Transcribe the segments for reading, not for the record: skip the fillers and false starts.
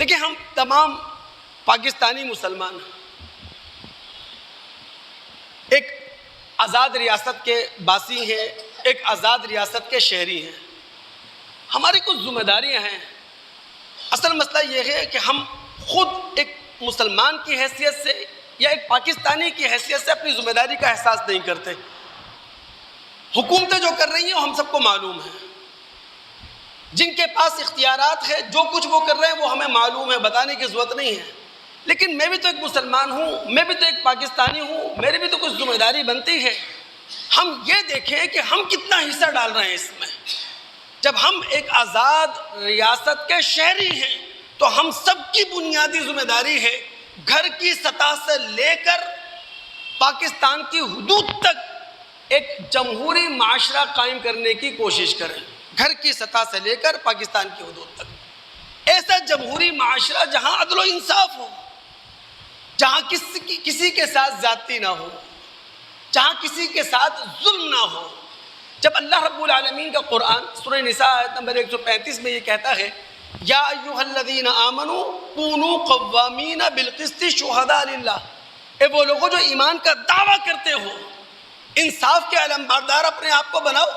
دیکھیں ہم تمام پاکستانی مسلمان ایک آزاد ریاست کے باسی ہیں، ایک آزاد ریاست کے شہری ہیں. ہماری کچھ ذمہ داریاں ہیں. اصل مسئلہ یہ ہے کہ ہم خود ایک مسلمان کی حیثیت سے یا ایک پاکستانی کی حیثیت سے اپنی ذمہ داری کا احساس نہیں کرتے. حکومتیں جو کر رہی ہیں وہ ہم سب کو معلوم ہے، جن کے پاس اختیارات ہے جو کچھ وہ کر رہے ہیں وہ ہمیں معلوم ہے، بتانے کی ضرورت نہیں ہے. لیکن میں بھی تو ایک مسلمان ہوں، میں بھی تو ایک پاکستانی ہوں، میری بھی تو کچھ ذمہ داری بنتی ہے. ہم یہ دیکھیں کہ ہم کتنا حصہ ڈال رہے ہیں اس میں. جب ہم ایک آزاد ریاست کے شہری ہیں تو ہم سب کی بنیادی ذمہ داری ہے گھر کی سطح سے لے کر پاکستان کی حدود تک ایک جمہوری معاشرہ قائم کرنے کی کوشش کریں. گھر کی سطح سے لے کر پاکستان کی حدود تک ایسا جمہوری معاشرہ جہاں عدل و انصاف ہو، جہاں کسی کے ساتھ زیادتی نہ ہو، جہاں کسی کے ساتھ ظلم نہ ہو. جب اللہ رب العالمین کا قرآن سورہ نساء آیت نمبر 135 میں یہ کہتا ہے یا ایھا الذین آمنوا کونوا قوامین بالقسط شہداء للہ، اے وہ لوگوں جو ایمان کا دعویٰ کرتے ہو، انصاف کے علمبردار اپنے آپ کو بناؤ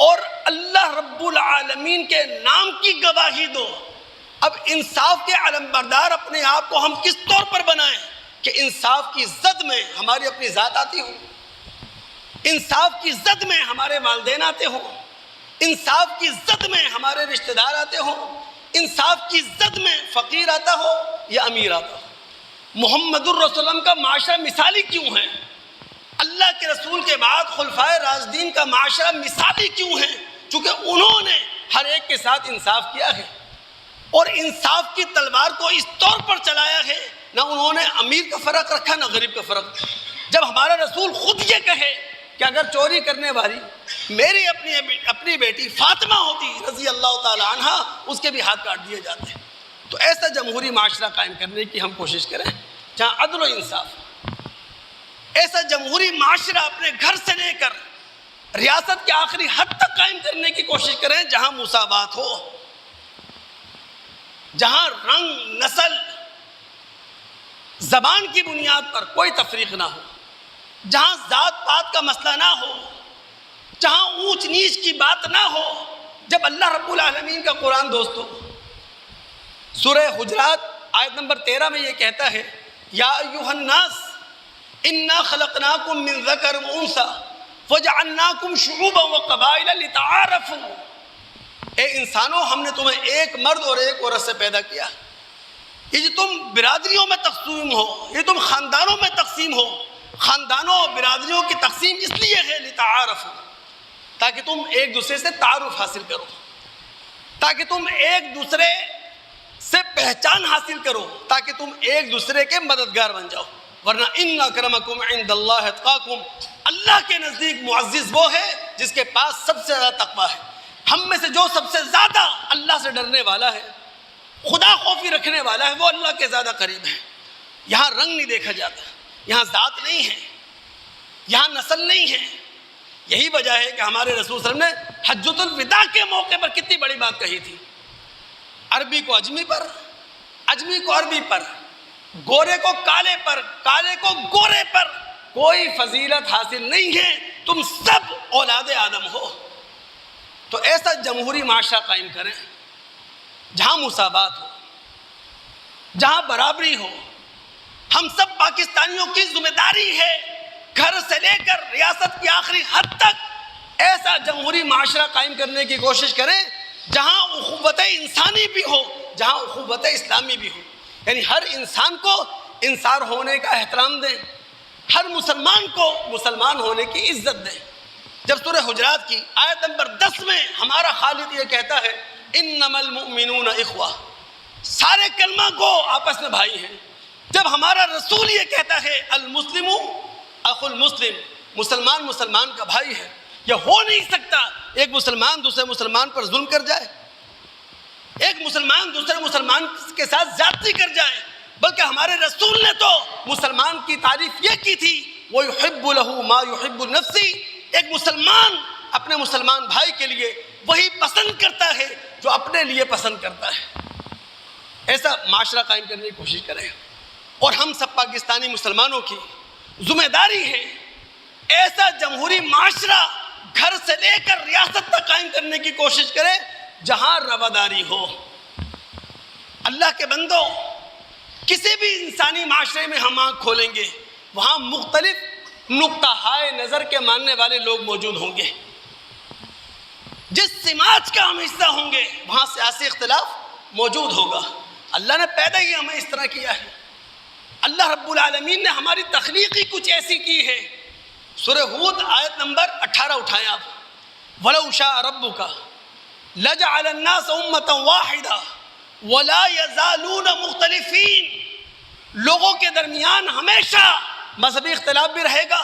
اور اللہ رب العالمین کے نام کی گواہی دو. اب انصاف کے علمبردار اپنے آپ کو ہم کس طور پر بنائیں کہ انصاف کی زد میں ہماری اپنی ذات آتی ہو، انصاف کی زد میں ہمارے والدین آتے ہوں، انصاف کی زد میں ہمارے رشتہ دار آتے ہوں، انصاف کی زد میں فقیر آتا ہو یا امیر آتا ہو. محمد الرسول اللہ کا معاشرہ مثالی کیوں ہے؟ اللہ کے رسول کے بعد خلفائے راشدین کا معاشرہ مثالی کیوں ہے؟ چونکہ انہوں نے ہر ایک کے ساتھ انصاف کیا ہے اور انصاف کی تلوار کو اس طور پر چلایا ہے، نہ انہوں نے امیر کا فرق رکھا نہ غریب کا فرق. جب ہمارا رسول خود یہ کہے کہ اگر چوری کرنے والی میری اپنی بیٹی فاطمہ ہوتی رضی اللہ تعالی عنہ، اس کے بھی ہاتھ کاٹ دیے جاتے. تو ایسا جمہوری معاشرہ قائم کرنے کی ہم کوشش کریں جہاں عدل و انصاف. ایسا جمہوری معاشرہ اپنے گھر سے لے کر ریاست کے آخری حد تک قائم کرنے کی کوشش کریں جہاں مساوات ہو، جہاں رنگ، نسل، زبان کی بنیاد پر کوئی تفریق نہ ہو، جہاں ذات پات کا مسئلہ نہ ہو، جہاں اونچ نیچ کی بات نہ ہو. جب اللہ رب العالمین کا قرآن دوستو سورہ حجرات آیت نمبر 13 میں یہ کہتا ہے یا ایھا الناس انا خلقناکم من ذکر و انثی وجعلناکم شعوبا وقبائل لتعارفوا، اے انسانوں ہم نے تمہیں ایک مرد اور ایک عورت سے پیدا کیا. یہ جو تم برادریوں میں تقسیم ہو، یہ تم خاندانوں میں تقسیم ہو، خاندانوں اور برادریوں کی تقسیم اس لیے ہے لتعارفوا، تاکہ تم ایک دوسرے سے تعارف حاصل کرو، تاکہ تم ایک دوسرے سے پہچان حاصل کرو، تاکہ تم ایک دوسرے کے مددگار بن جاؤ. ورنہ ان اکرمکم عند اللہ اتقاکم، اللہ کے نزدیک معزز وہ ہے جس کے پاس سب سے زیادہ تقویٰ ہے. ہم میں سے جو سب سے زیادہ اللہ سے ڈرنے والا ہے، خدا خوفی رکھنے والا ہے، وہ اللہ کے زیادہ قریب ہے. یہاں رنگ نہیں دیکھا جاتا، یہاں ذات نہیں ہے، یہاں نسل نہیں ہے. یہی وجہ ہے کہ ہمارے رسول صلی اللہ علیہ وسلم نے حجۃ الوداع کے موقع پر کتنی بڑی بات کہی تھی. عربی کو اجمی پر، اجمی کو عربی پر، گورے کو کالے پر، کالے کو گورے پر کوئی فضیلت حاصل نہیں ہے. تم سب اولاد آدم ہو. تو ایسا جمہوری معاشرہ قائم کریں جہاں مساوات ہو، جہاں برابری ہو. ہم سب پاکستانیوں کی ذمہ داری ہے گھر سے لے کر ریاست کی آخری حد تک ایسا جمہوری معاشرہ قائم کرنے کی کوشش کریں جہاں اخوت انسانی بھی ہو، جہاں اخوت اسلامی بھی ہو. یعنی ہر انسان کو انسان ہونے کا احترام دیں، ہر مسلمان کو مسلمان ہونے کی عزت دیں. جب سورہ حجرات کی آیت نمبر 10 میں ہمارا خالق یہ کہتا ہے انما المؤمنون اخوہ، سارے کلمہ گو آپس میں بھائی ہیں. جب ہمارا رسول یہ کہتا ہے المسلم اخو المسلم، مسلمان مسلمان کا بھائی ہے، یہ ہو نہیں سکتا ایک مسلمان دوسرے مسلمان پر ظلم کر جائے، ایک مسلمان دوسرے مسلمان کے ساتھ زیادتی کر جائے. بلکہ ہمارے رسول نے تو مسلمان کی تعریف یہ کی تھی وَيُحِبُّ لَهُ مَا يُحِبُّ النَّفْسِ، ایک مسلمان اپنے مسلمان بھائی کے لیے وہی پسند کرتا ہے جو اپنے لیے پسند کرتا ہے. ایسا معاشرہ قائم کرنے کی کوشش کریں. اور ہم سب پاکستانی مسلمانوں کی ذمہ داری ہے ایسا جمہوری معاشرہ گھر سے لے کر ریاست تک قائم کرنے کی کوشش کرے جہاں رواداری ہو. اللہ کے بندو، کسی بھی انسانی معاشرے میں ہم آنکھ کھولیں گے وہاں مختلف نقطہ ہائے نظر کے ماننے والے لوگ موجود ہوں گے. جس سماج کا ہم حصہ ہوں گے وہاں سیاسی اختلاف موجود ہوگا. اللہ نے پیدا ہی ہمیں اس طرح کیا ہے. اللہ رب العالمین نے ہماری تخلیق ہی کچھ ایسی کی ہے. سورہ ہود آیت نمبر 18 اٹھائیں آپ. وَلَوْ شَاءَ رَبُّكَ لَجَعَلَ النَّاسَ أُمَّةً وَاحِدَةً وَلَا يَزَالُونَ مُخْتَلِفِينَ. لوگوں کے درمیان ہمیشہ مذہبی اختلاف بھی رہے گا،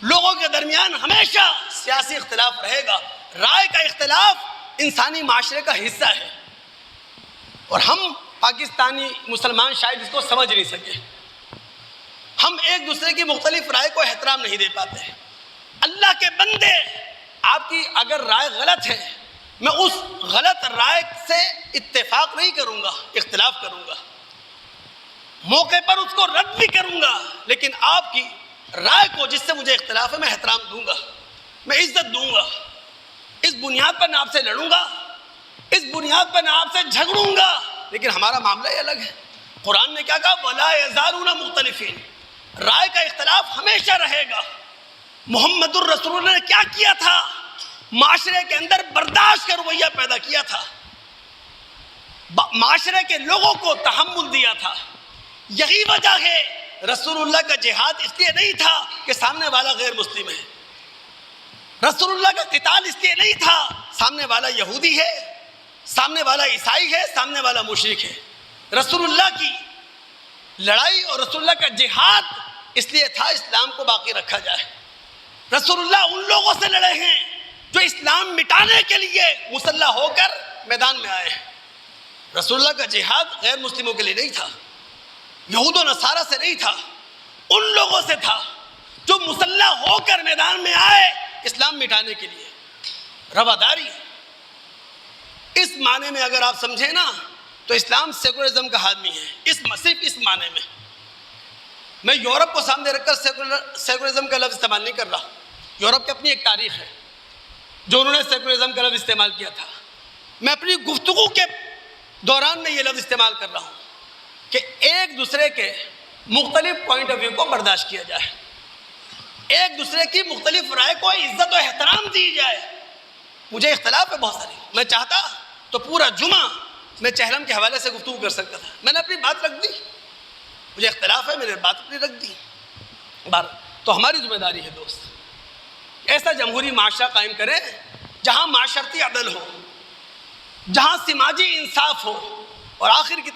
لوگوں کے درمیان ہمیشہ سیاسی اختلاف رہے گا. رائے کا اختلاف انسانی معاشرے کا حصہ ہے، اور ہم پاکستانی مسلمان شاید اس کو سمجھ نہیں سکے. ہم ایک دوسرے کی مختلف رائے کو احترام نہیں دے پاتے. اللہ کے بندے، آپ کی اگر رائے غلط ہے میں اس غلط رائے سے اتفاق نہیں کروں گا، اختلاف کروں گا، موقع پر اس کو رد بھی کروں گا، لیکن آپ کی رائے کو جس سے مجھے اختلاف ہے میں احترام دوں گا، میں عزت دوں گا. اس بنیاد پر نہ آپ سے لڑوں گا، اس بنیاد پر نہ آپ سے جھگڑوں گا. لیکن ہمارا معاملہ یہ الگ ہے. قرآن نے کیا کہا؟ وَلَا يَزَالُونَ مُخْتَلِفِينَ. رائے کا اختلاف ہمیشہ رہے گا. محمد الرسول اللہ نے کیا کیا تھا؟ معاشرے کے اندر برداشت کا رویہ پیدا کیا تھا، معاشرے کے لوگوں کو تحمل دیا تھا. یہی وجہ ہے رسول اللہ کا جہاد اس لیے نہیں تھا کہ سامنے والا غیر مسلم ہے. رسول اللہ کا قتال اس لیے نہیں تھا سامنے والا یہودی ہے، سامنے والا عیسائی ہے، سامنے والا مشرک ہے. رسول اللہ کی لڑائی اور رسول اللہ کا جہاد اس لیے تھا اسلام کو باقی رکھا جائے. رسول اللہ ان لوگوں سے لڑے ہیں جو اسلام مٹانے کے لیے مسلح ہو کر میدان میں آئے ہیں. رسول اللہ کا جہاد غیر مسلموں کے لیے نہیں تھا، یہود و نصارہ سے نہیں تھا، ان لوگوں سے تھا جو مسلح ہو کر میدان میں آئے اسلام مٹانے کے لیے. رواداری اس معنی میں اگر آپ سمجھیں نا تو اسلام سیکولرزم کا حامی ہے. صرف اس معنی میں. میں یورپ کو سامنے رکھ کر سیکولرزم کا لفظ استعمال نہیں کر رہا. یورپ کی اپنی ایک تاریخ ہے جو انہوں نے سیکولرزم کا لفظ استعمال کیا تھا. میں اپنی گفتگو کے دوران میں یہ لفظ استعمال کر رہا ہوں کہ ایک دوسرے کے مختلف پوائنٹ آف ویو کو برداشت کیا جائے، ایک دوسرے کی مختلف رائے کو عزت و احترام دی جائے. مجھے اختلاف ہے بہت ساری، میں چاہتا تو پورا جمعہ میں چہلم کے حوالے سے گفتگو کر سکتا تھا. میں نے اپنی بات رکھ دی. مجھے اختلاف ہے، میں نے بات اپنی رکھ دی. تو ہماری ذمہ داری ہے دوست، ایسا جمہوری معاشرہ قائم کریں جہاں معاشرتی عدل ہو، جہاں سماجی انصاف ہو. اور آخر کی